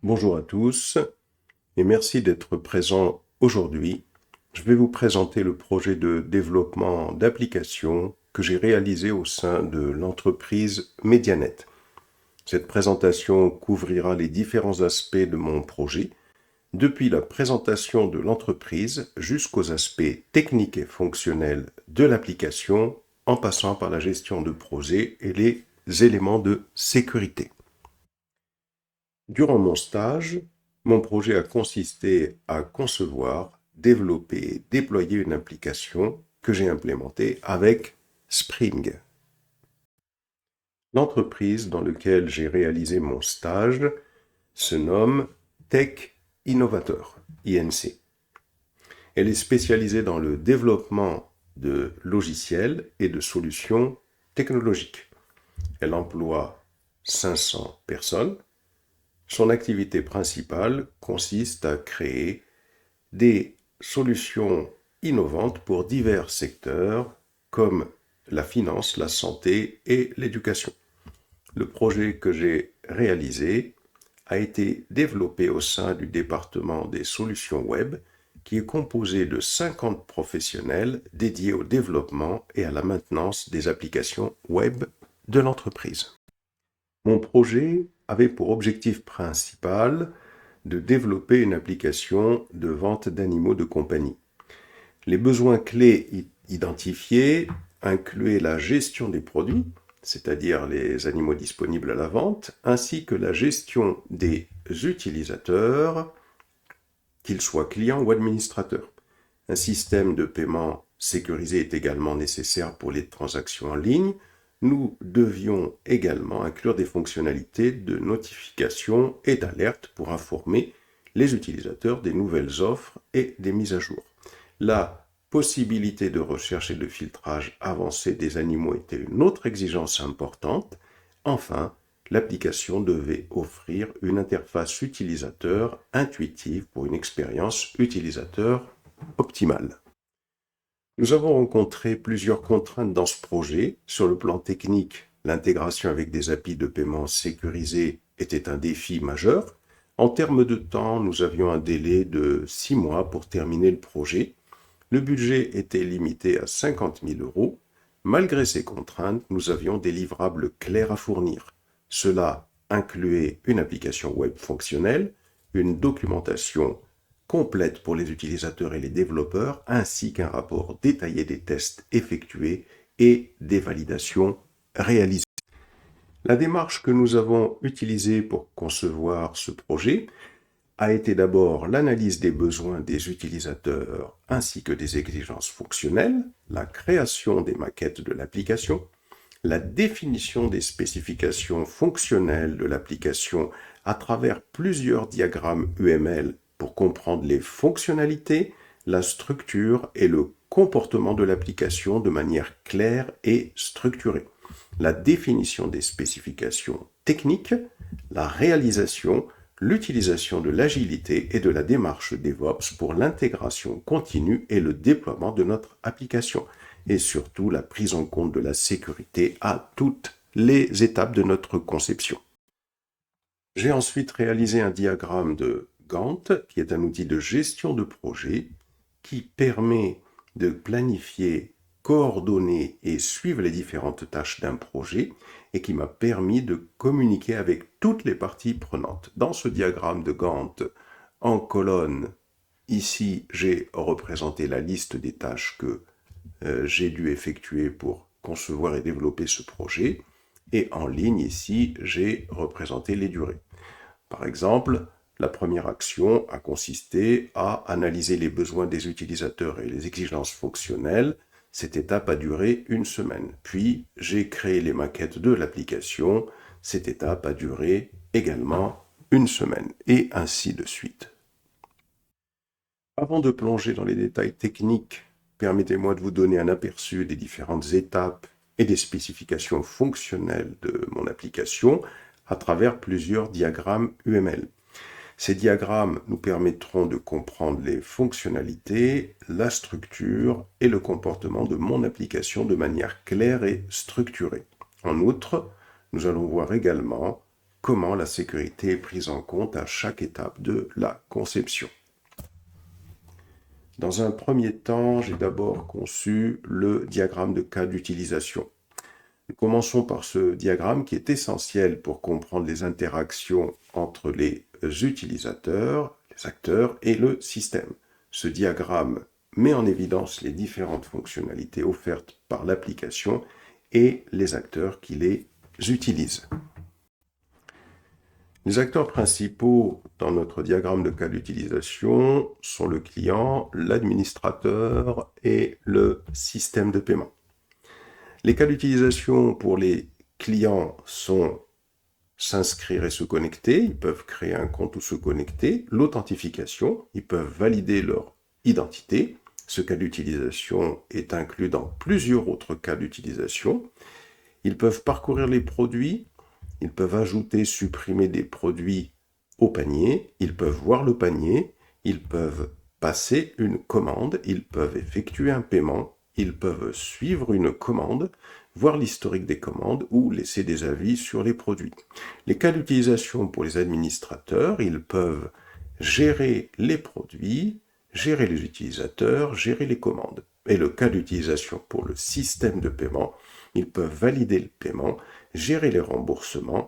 Bonjour à tous et merci d'être présents aujourd'hui. Je vais vous présenter le projet de développement d'applications que j'ai réalisé au sein de l'entreprise Medianet. Cette présentation couvrira les différents aspects de mon projet, depuis la présentation de l'entreprise jusqu'aux aspects techniques et fonctionnels de l'application, en passant par la gestion de projet et les éléments de sécurité. Durant mon stage, mon projet a consisté à concevoir, développer et déployer une application que j'ai implémentée avec Spring. L'entreprise dans laquelle j'ai réalisé mon stage se nomme Tech Innovator, INC. Elle est spécialisée dans le développement de logiciels et de solutions technologiques. Elle emploie 500 personnes. Son activité principale consiste à créer des solutions innovantes pour divers secteurs comme la finance, la santé et l'éducation. Le projet que j'ai réalisé a été développé au sein du département des solutions web qui est composé de 50 professionnels dédiés au développement et à la maintenance des applications web de l'entreprise. Mon projet avait pour objectif principal de développer une application de vente d'animaux de compagnie. Les besoins clés identifiés incluaient la gestion des produits, c'est-à-dire les animaux disponibles à la vente, ainsi que la gestion des utilisateurs, qu'ils soient clients ou administrateurs. Un système de paiement sécurisé est également nécessaire pour les transactions en ligne. Nous devions également inclure des fonctionnalités de notification et d'alerte pour informer les utilisateurs des nouvelles offres et des mises à jour. La possibilité de recherche et de filtrage avancé des animaux était une autre exigence importante. Enfin, l'application devait offrir une interface utilisateur intuitive pour une expérience utilisateur optimale. Nous avons rencontré plusieurs contraintes dans ce projet. Sur le plan technique, l'intégration avec des API de paiement sécurisés était un défi majeur. En termes de temps, nous avions un délai de 6 mois pour terminer le projet. Le budget était limité à 50 000 euros. Malgré ces contraintes, nous avions des livrables clairs à fournir. Cela incluait une application web fonctionnelle, une documentation complète pour les utilisateurs et les développeurs, ainsi qu'un rapport détaillé des tests effectués et des validations réalisées. La démarche que nous avons utilisée pour concevoir ce projet a été d'abord l'analyse des besoins des utilisateurs ainsi que des exigences fonctionnelles, la création des maquettes de l'application, la définition des spécifications fonctionnelles de l'application à travers plusieurs diagrammes UML pour comprendre les fonctionnalités, la structure et le comportement de l'application de manière claire et structurée, la définition des spécifications techniques, la réalisation, l'utilisation de l'agilité et de la démarche DevOps pour l'intégration continue et le déploiement de notre application, et surtout la prise en compte de la sécurité à toutes les étapes de notre conception. J'ai ensuite réalisé un diagramme de Gantt, qui est un outil de gestion de projet qui permet de planifier, coordonner et suivre les différentes tâches d'un projet et qui m'a permis de communiquer avec toutes les parties prenantes. Dans ce diagramme de Gantt, en colonne, ici, j'ai représenté la liste des tâches que j'ai dû effectuer pour concevoir et développer ce projet. Et en ligne, ici, j'ai représenté les durées. Par exemple, la première action a consisté à analyser les besoins des utilisateurs et les exigences fonctionnelles. Cette étape a duré 1 semaine. Puis, j'ai créé les maquettes de l'application. Cette étape a duré également 1 semaine, et ainsi de suite. Avant de plonger dans les détails techniques, permettez-moi de vous donner un aperçu des différentes étapes et des spécifications fonctionnelles de mon application à travers plusieurs diagrammes UML. Ces diagrammes nous permettront de comprendre les fonctionnalités, la structure et le comportement de mon application de manière claire et structurée. En outre, nous allons voir également comment la sécurité est prise en compte à chaque étape de la conception. Dans un premier temps, j'ai d'abord conçu le diagramme de cas d'utilisation. Nous commençons par ce diagramme qui est essentiel pour comprendre les interactions entre les utilisateurs, les acteurs et le système. Ce diagramme met en évidence les différentes fonctionnalités offertes par l'application et les acteurs qui les utilisent. Les acteurs principaux dans notre diagramme de cas d'utilisation sont le client, l'administrateur et le système de paiement. Les cas d'utilisation pour les clients sont s'inscrire et se connecter, ils peuvent créer un compte ou se connecter, l'authentification, ils peuvent valider leur identité. Ce cas d'utilisation est inclus dans plusieurs autres cas d'utilisation. Ils peuvent parcourir les produits, ils peuvent ajouter, supprimer des produits au panier, ils peuvent voir le panier, ils peuvent passer une commande, ils peuvent effectuer un paiement, ils peuvent suivre une commande, voir l'historique des commandes ou laisser des avis sur les produits. Les cas d'utilisation pour les administrateurs, ils peuvent gérer les produits, gérer les utilisateurs, gérer les commandes. Et le cas d'utilisation pour le système de paiement, ils peuvent valider le paiement, gérer les remboursements.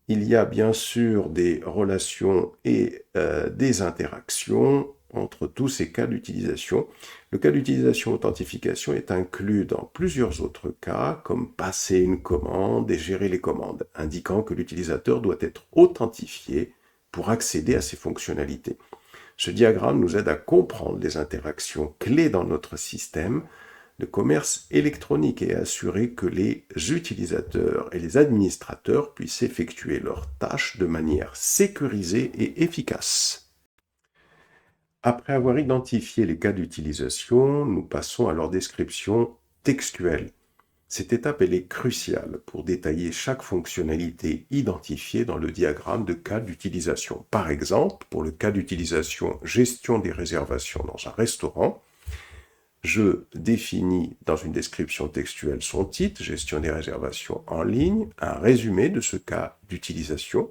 Il y a bien sûr des relations et des interactions entre tous ces cas d'utilisation. Le cas d'utilisation authentification est inclus dans plusieurs autres cas, comme passer une commande et gérer les commandes, indiquant que l'utilisateur doit être authentifié pour accéder à ces fonctionnalités. Ce diagramme nous aide à comprendre les interactions clés dans notre système de commerce électronique et à assurer que les utilisateurs et les administrateurs puissent effectuer leurs tâches de manière sécurisée et efficace. Après avoir identifié les cas d'utilisation, nous passons à leur description textuelle. Cette étape elle est cruciale pour détailler chaque fonctionnalité identifiée dans le diagramme de cas d'utilisation. Par exemple, pour le cas d'utilisation gestion des réservations dans un restaurant, je définis dans une description textuelle son titre, gestion des réservations en ligne, un résumé de ce cas d'utilisation.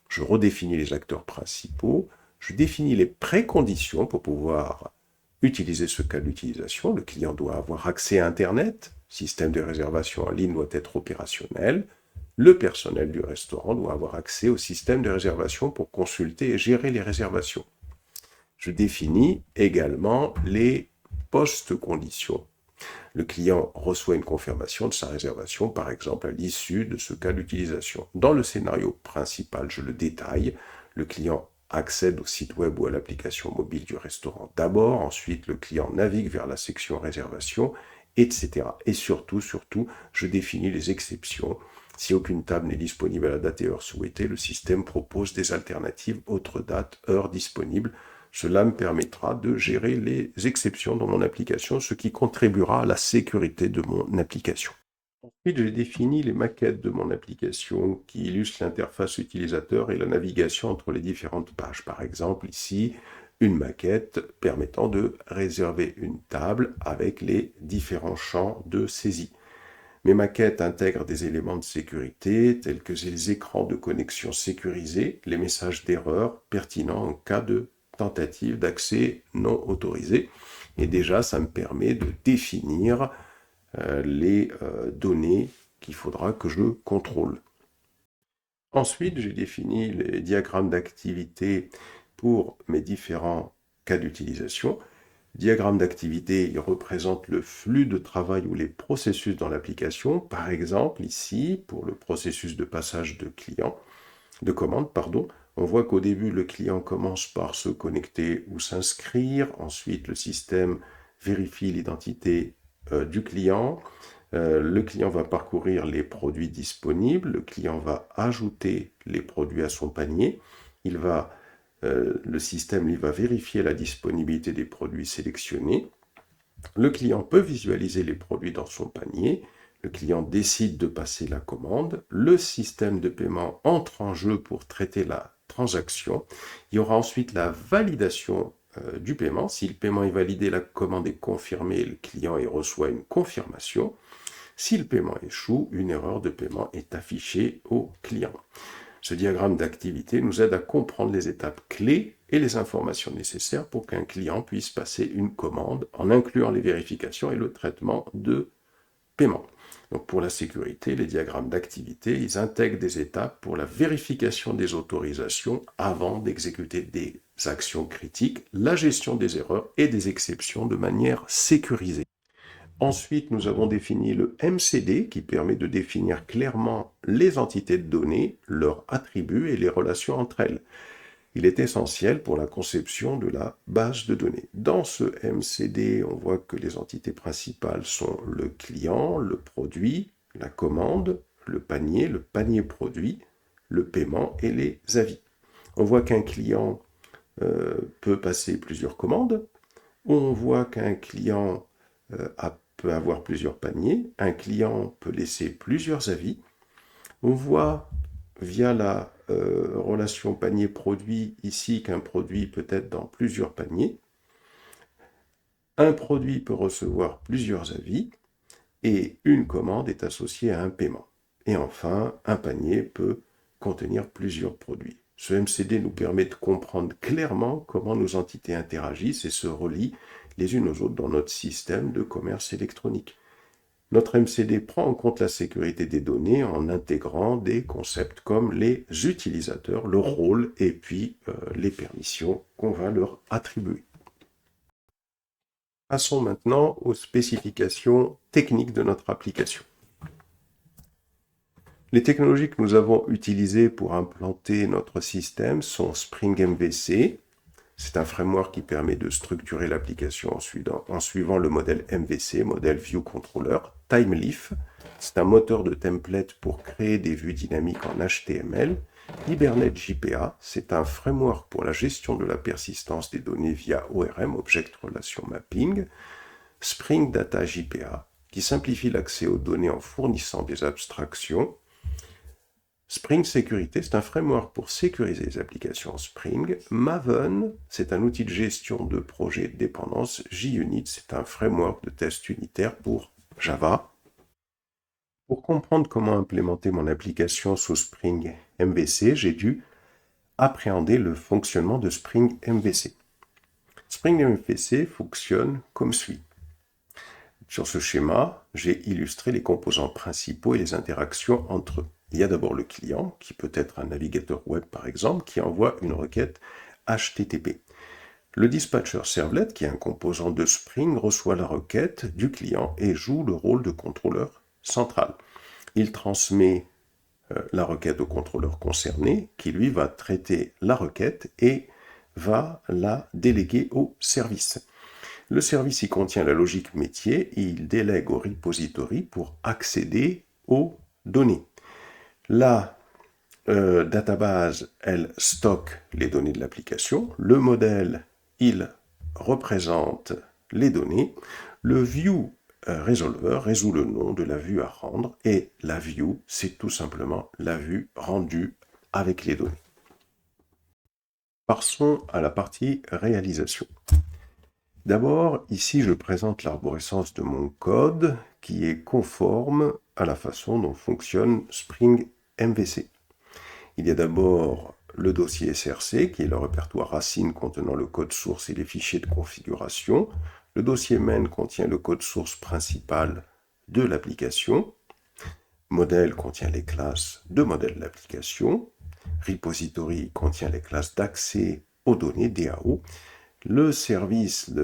Je redéfinis les acteurs principaux, je définis les préconditions pour pouvoir utiliser ce cas d'utilisation. Le client doit avoir accès à Internet, le système de réservation en ligne doit être opérationnel, le personnel du restaurant doit avoir accès au système de réservation pour consulter et gérer les réservations. Je définis également les post-conditions. Le client reçoit une confirmation de sa réservation, par exemple à l'issue de ce cas d'utilisation. Dans le scénario principal, je le détaille. Le client accède au site web ou à l'application mobile du restaurant d'abord, ensuite le client navigue vers la section réservation, etc. Et surtout, je définis les exceptions. Si aucune table n'est disponible à la date et heure souhaitée, le système propose des alternatives, autres dates, heures disponibles. Cela me permettra de gérer les exceptions dans mon application, ce qui contribuera à la sécurité de mon application. Ensuite, j'ai défini les maquettes de mon application qui illustrent l'interface utilisateur et la navigation entre les différentes pages. Par exemple, ici, une maquette permettant de réserver une table avec les différents champs de saisie. Mes maquettes intègrent des éléments de sécurité tels que les écrans de connexion sécurisés, les messages d'erreur pertinents en cas de tentative d'accès non autorisé. Et déjà, ça me permet de définir les données qu'il faudra que je contrôle. Ensuite, j'ai défini les diagrammes d'activité pour mes différents cas d'utilisation. Le diagramme d'activité, il représente le flux de travail ou les processus dans l'application. Par exemple, ici, pour le processus de passage de commande, on voit qu'au début, le client commence par se connecter ou s'inscrire. Ensuite, le système vérifie l'identité du client. Le client va parcourir les produits disponibles. Le client va ajouter les produits à son panier. Le système lui va vérifier la disponibilité des produits sélectionnés. Le client peut visualiser les produits dans son panier. Le client décide de passer la commande. Le système de paiement entre en jeu pour traiter la transaction. Il y aura ensuite la validation du paiement. Si le paiement est validé, la commande est confirmée, le client y reçoit une confirmation. Si le paiement échoue, une erreur de paiement est affichée au client. Ce diagramme d'activité nous aide à comprendre les étapes clés et les informations nécessaires pour qu'un client puisse passer une commande en incluant les vérifications et le traitement de paiement. Donc pour la sécurité, les diagrammes d'activité, ils intègrent des étapes pour la vérification des autorisations avant d'exécuter des actions critiques, la gestion des erreurs et des exceptions de manière sécurisée. Ensuite, nous avons défini le MCD qui permet de définir clairement les entités de données, leurs attributs et les relations entre elles. Il est essentiel pour la conception de la base de données. Dans ce MCD, on voit que les entités principales sont le client, le produit, la commande, le panier produit, le paiement et les avis. On voit qu'un client peut passer plusieurs commandes. On voit qu'un client peut avoir plusieurs paniers. Un client peut laisser plusieurs avis. On voit via la relation panier-produit ici qu'un produit peut être dans plusieurs paniers. Un produit peut recevoir plusieurs avis et une commande est associée à un paiement. Et enfin, un panier peut contenir plusieurs produits. Ce MCD nous permet de comprendre clairement comment nos entités interagissent et se relient les unes aux autres dans notre système de commerce électronique. Notre MCD prend en compte la sécurité des données en intégrant des concepts comme les utilisateurs, leur rôle et puis les permissions qu'on va leur attribuer. Passons maintenant aux spécifications techniques de notre application. Les technologies que nous avons utilisées pour implanter notre système sont Spring MVC. C'est un framework qui permet de structurer l'application en suivant le modèle MVC, modèle View Controller. Timeleaf, c'est un moteur de template pour créer des vues dynamiques en HTML. Hibernate JPA, c'est un framework pour la gestion de la persistance des données via ORM, Object Relation Mapping. Spring Data JPA, qui simplifie l'accès aux données en fournissant des abstractions. Spring Sécurité, c'est un framework pour sécuriser les applications Spring. Maven, c'est un outil de gestion de projets de dépendance. JUnit, c'est un framework de test unitaire pour Java. Pour comprendre comment implémenter mon application sous Spring MVC, j'ai dû appréhender le fonctionnement de Spring MVC. Spring MVC fonctionne comme suit. Sur ce schéma, j'ai illustré les composants principaux et les interactions entre eux. Il y a d'abord le client, qui peut être un navigateur web par exemple, qui envoie une requête HTTP. Le dispatcher servlet, qui est un composant de Spring, reçoit la requête du client et joue le rôle de contrôleur central. Il transmet la requête au contrôleur concerné, qui lui va traiter la requête et va la déléguer au service. Le service y contient la logique métier et il délègue au repository pour accéder aux données. La database, elle stocke les données de l'application. Le modèle, il représente les données. Le view resolver résout le nom de la vue à rendre et la view, c'est tout simplement la vue rendue avec les données. Passons à la partie réalisation. D'abord, ici, je présente l'arborescence de mon code qui est conforme à la façon dont fonctionne Spring MVC. Il y a d'abord le dossier SRC, qui est le répertoire racine contenant le code source et les fichiers de configuration. Le dossier main contient le code source principal de l'application. Modèle contient les classes de modèle de l'application. Repository contient les classes d'accès aux données, DAO. Le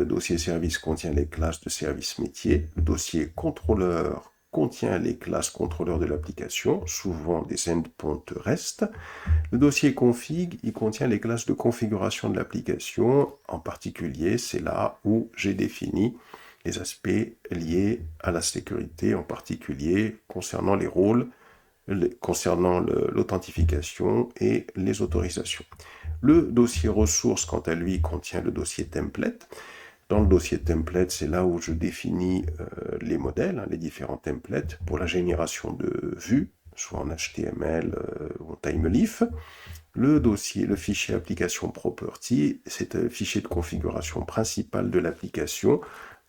dossier service contient les classes de service métier. Le dossier contrôleur contient les classes contrôleurs de l'application, souvent des endpoints REST. Le dossier config, il contient les classes de configuration de l'application. En particulier, c'est là où j'ai défini les aspects liés à la sécurité, en particulier concernant les rôles, concernant l'authentification et les autorisations. Le dossier ressources, quant à lui, contient le dossier template. Dans le dossier template, c'est là où je définis les modèles, les différents templates pour la génération de vues, soit en HTML ou en Timeleaf. Le fichier application property, c'est un fichier de configuration principale de l'application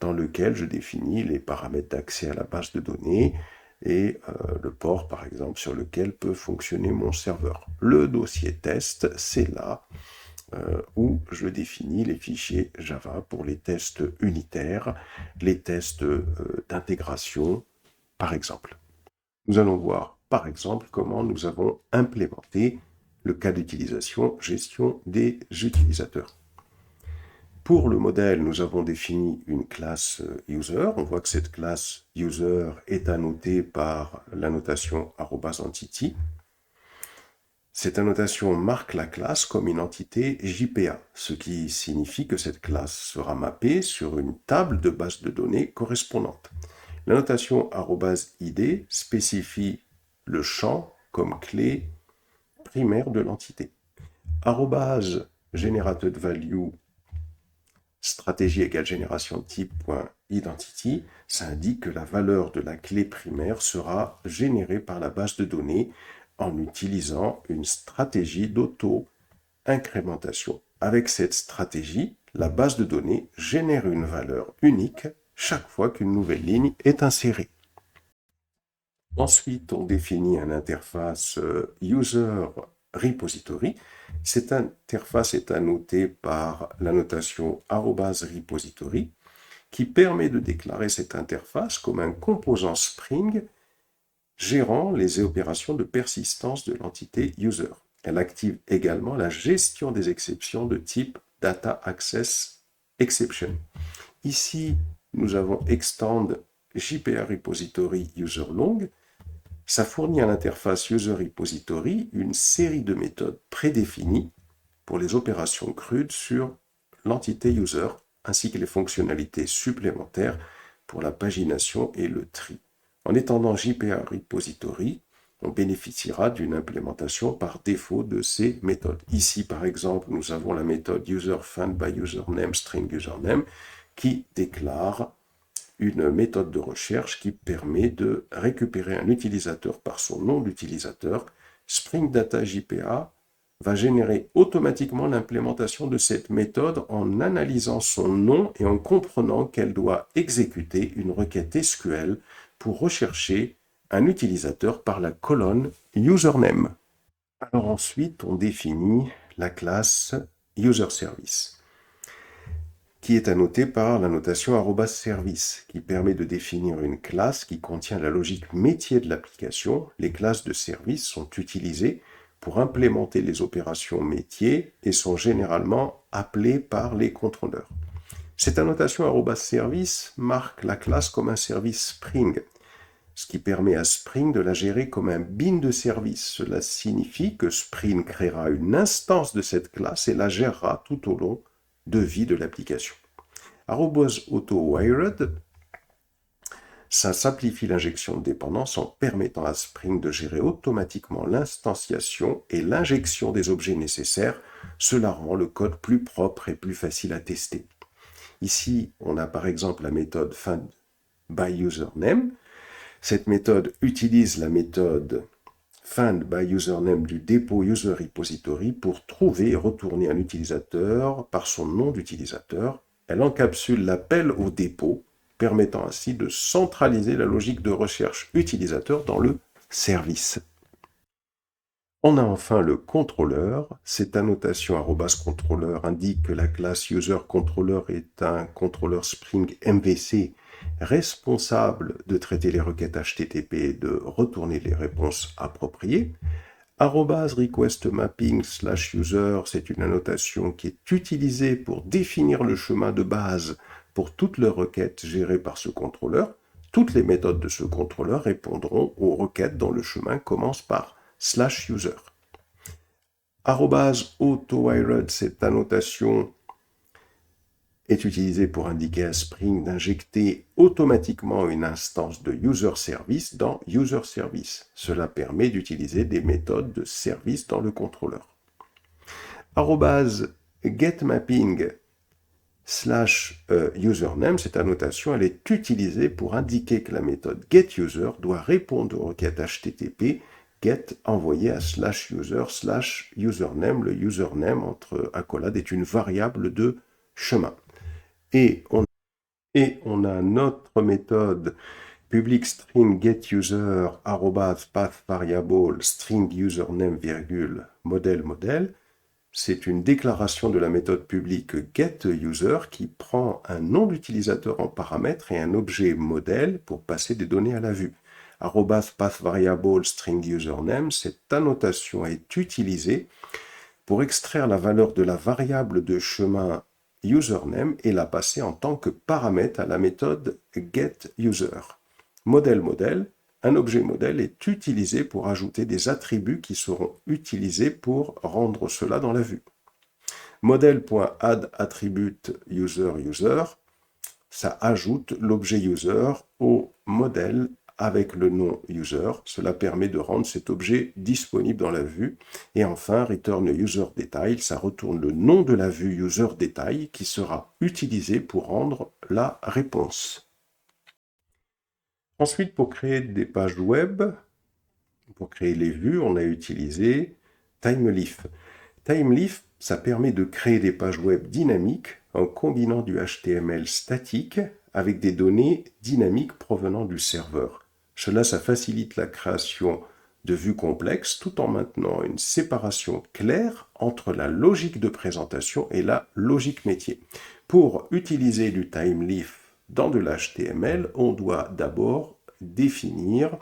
dans lequel je définis les paramètres d'accès à la base de données et le port, par exemple, sur lequel peut fonctionner mon serveur. Le dossier test, c'est là où je définis les fichiers Java pour les tests unitaires, les tests d'intégration, par exemple. Nous allons voir, par exemple, comment nous avons implémenté le cas d'utilisation gestion des utilisateurs. Pour le modèle, nous avons défini une classe user. On voit que cette classe user est annotée par l'annotation @entity. Cette annotation marque la classe comme une entité JPA, ce qui signifie que cette classe sera mappée sur une table de base de données correspondante. L'annotation @id spécifie le champ comme clé primaire de l'entité. @générateur de value stratégie égale génération de type.identity, ça indique que la valeur de la clé primaire sera générée par la base de données en utilisant une stratégie d'auto-incrémentation. Avec cette stratégie, la base de données génère une valeur unique chaque fois qu'une nouvelle ligne est insérée. Ensuite, on définit une interface user repository. Cette interface est annotée par l'annotation @repository qui permet de déclarer cette interface comme un composant Spring gérant les opérations de persistance de l'entité user. Elle active également la gestion des exceptions de type Data Access Exception. Ici, nous avons extend JPA Repository User Long. Ça fournit à l'interface User Repository une série de méthodes prédéfinies pour les opérations CRUD sur l'entité user, ainsi que les fonctionnalités supplémentaires pour la pagination et le tri. En étendant JPA Repository, on bénéficiera d'une implémentation par défaut de ces méthodes. Ici, par exemple, nous avons la méthode user_find_by_username string username qui déclare une méthode de recherche qui permet de récupérer un utilisateur par son nom d'utilisateur. Spring Data JPA va générer automatiquement l'implémentation de cette méthode en analysant son nom et en comprenant qu'elle doit exécuter une requête SQL pour rechercher un utilisateur par la colonne username. Alors ensuite, on définit la classe userService qui est annotée par la notation @service, qui permet de définir une classe qui contient la logique métier de l'application. Les classes de service sont utilisées pour implémenter les opérations métiers et sont généralement appelées par les contrôleurs. Cette annotation @service marque la classe comme un service Spring, ce qui permet à Spring de la gérer comme un bin de service. Cela signifie que Spring créera une instance de cette classe et la gérera tout au long de vie de l'application. @AutoWired, ça simplifie l'injection de dépendance en permettant à Spring de gérer automatiquement l'instanciation et l'injection des objets nécessaires. Cela rend le code plus propre et plus facile à tester. Ici, on a par exemple la méthode findByUsername. Cette méthode utilise la méthode findByUsername du dépôt User Repository pour trouver et retourner un utilisateur par son nom d'utilisateur. Elle encapsule l'appel au dépôt, permettant ainsi de centraliser la logique de recherche utilisateur dans le service. On a enfin le contrôleur. Cette annotation @controller indique que la classe userController est un contrôleur Spring MVC responsable de traiter les requêtes HTTP et de retourner les réponses appropriées. @requestMapping/user, c'est une annotation qui est utilisée pour définir le chemin de base pour toutes les requêtes gérées par ce contrôleur. Toutes les méthodes de ce contrôleur répondront aux requêtes dont le chemin commence par /user. @AutoWired, cette annotation est utilisée pour indiquer à Spring d'injecter automatiquement une instance de userService dans userService. Cela permet d'utiliser des méthodes de service dans le contrôleur. @getMapping/username, cette annotation elle est utilisée pour indiquer que la méthode getUser doit répondre aux requêtes HTTP get envoyé à /user/username. Le username entre accolades est une variable de chemin. Et on Et on a notre méthode public string getUser @path variable string username virgule modèle modèle. C'est une déclaration de la méthode publique getUser qui prend un nom d'utilisateur en paramètre et un objet modèle pour passer des données à la vue. @path variable string username, cette annotation est utilisée pour extraire la valeur de la variable de chemin username et la passer en tant que paramètre à la méthode getUser. Modèle modèle, un objet modèle est utilisé pour ajouter des attributs qui seront utilisés pour rendre cela dans la vue. Modèle.addAttribute user user, ça ajoute l'objet user au modèle avec le nom user. Cela permet de rendre cet objet disponible dans la vue. Et enfin, return user detail, ça retourne le nom de la vue user detail qui sera utilisé pour rendre la réponse. Ensuite, pour créer des pages web, pour créer les vues, on a utilisé Thymeleaf. Thymeleaf, ça permet de créer des pages web dynamiques en combinant du HTML statique avec des données dynamiques provenant du serveur. Cela, ça facilite la création de vues complexes tout en maintenant une séparation claire entre la logique de présentation et la logique métier. Pour utiliser du Thymeleaf dans de l'HTML, on doit d'abord définir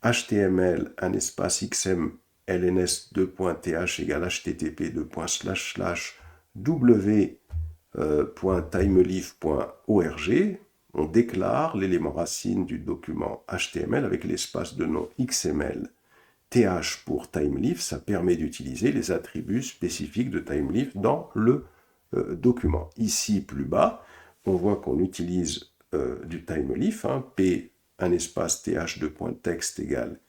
HTML, un espace XMLNS2.th égale http w.thymeleaf.org. On déclare l'élément racine du document HTML avec l'espace de nom XML. TH pour Thymeleaf, ça permet d'utiliser les attributs spécifiques de Thymeleaf dans le document. Ici, plus bas, on voit qu'on utilise du Thymeleaf, P, un espace th2.text égale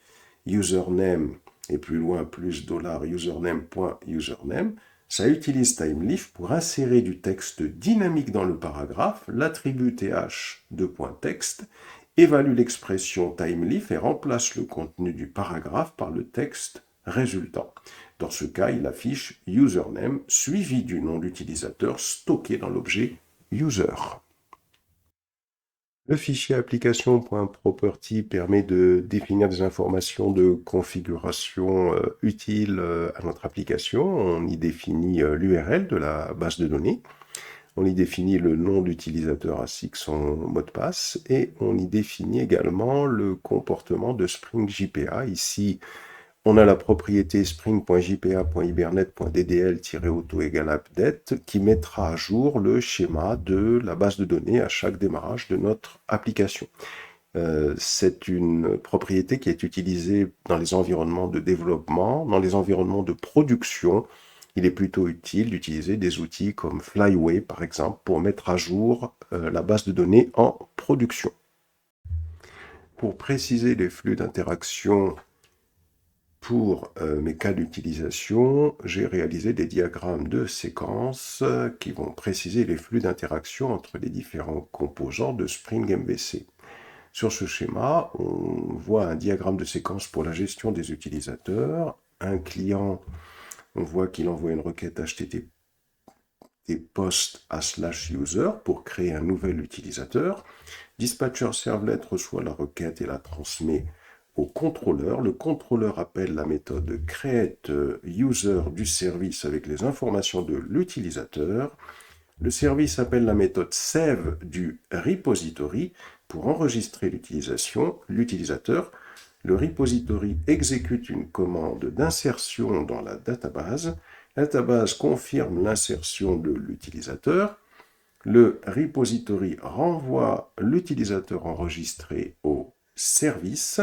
username, et plus loin, plus $username.username. Ça utilise Thymeleaf pour insérer du texte dynamique dans le paragraphe. L'attribut th2.text évalue l'expression Thymeleaf et remplace le contenu du paragraphe par le texte résultant. Dans ce cas, il affiche username suivi du nom d'utilisateur stocké dans l'objet user. Le fichier application.property permet de définir des informations de configuration utiles à notre application. On y définit l'URL de la base de données. On y définit le nom d'utilisateur ainsi que son mot de passe. Et on y définit également le comportement de Spring JPA. Ici, on a la propriété spring.jpa.hibernate.ddl-auto égale update qui mettra à jour le schéma de la base de données à chaque démarrage de notre application. C'est une propriété qui est utilisée dans les environnements de développement, dans les environnements de production. Il est plutôt utile d'utiliser des outils comme Flyway, par exemple, pour mettre à jour la base de données en production. Pour préciser les flux d'interaction pour mes cas d'utilisation, j'ai réalisé des diagrammes de séquences qui vont préciser les flux d'interaction entre les différents composants de Spring MVC. Sur ce schéma, on voit un diagramme de séquence pour la gestion des utilisateurs. Un client, on voit qu'il envoie une requête HTTP post à /user pour créer un nouvel utilisateur. Dispatcher servlet reçoit la requête et la transmet au contrôleur. Le contrôleur appelle la méthode createUser du service avec les informations de l'utilisateur. Le service appelle la méthode save du repository pour enregistrer l'utilisateur. Le repository exécute une commande d'insertion dans la database. La database confirme l'insertion de l'utilisateur. Le repository renvoie l'utilisateur enregistré au service.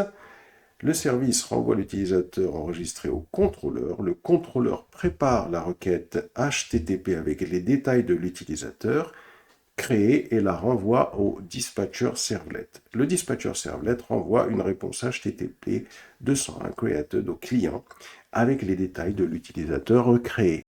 Le service renvoie l'utilisateur enregistré au contrôleur. Le contrôleur prépare la requête HTTP avec les détails de l'utilisateur créé et la renvoie au dispatcher servlet. Le dispatcher servlet renvoie une réponse HTTP 201 created au client avec les détails de l'utilisateur créé.